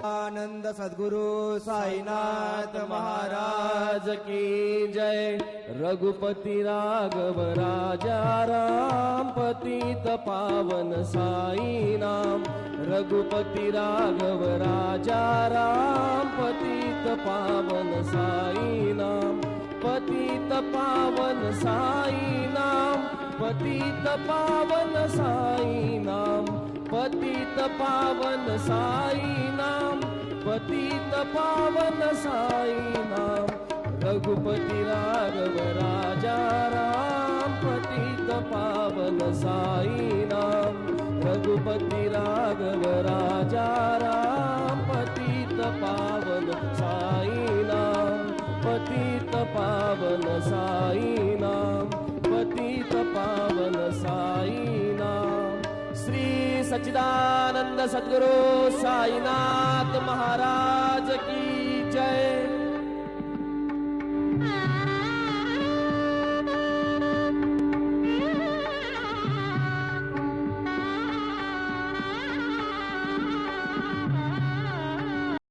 आनंद सद्गुरु साईनाथ महाराज की जय। रघुपति राघव राजा राम पतित पावन साई नाम। रघुपति राघव राजा राम पतित पावन साई नाम। पतित पावन साई नाम। पतित पावन साई नाम। पतित पावन साई नाम। पतित पावन साई नाम। रघुपति राघव राजा राम पतित पावन साई नाम। रघुपति राघव राजा राम पतित पावन साई नाम। पतित पावन साई नाम। पतित पावन साई नाम। श्री सच्चिदानंद सद्गुरु साईनाथ महाराज की जय।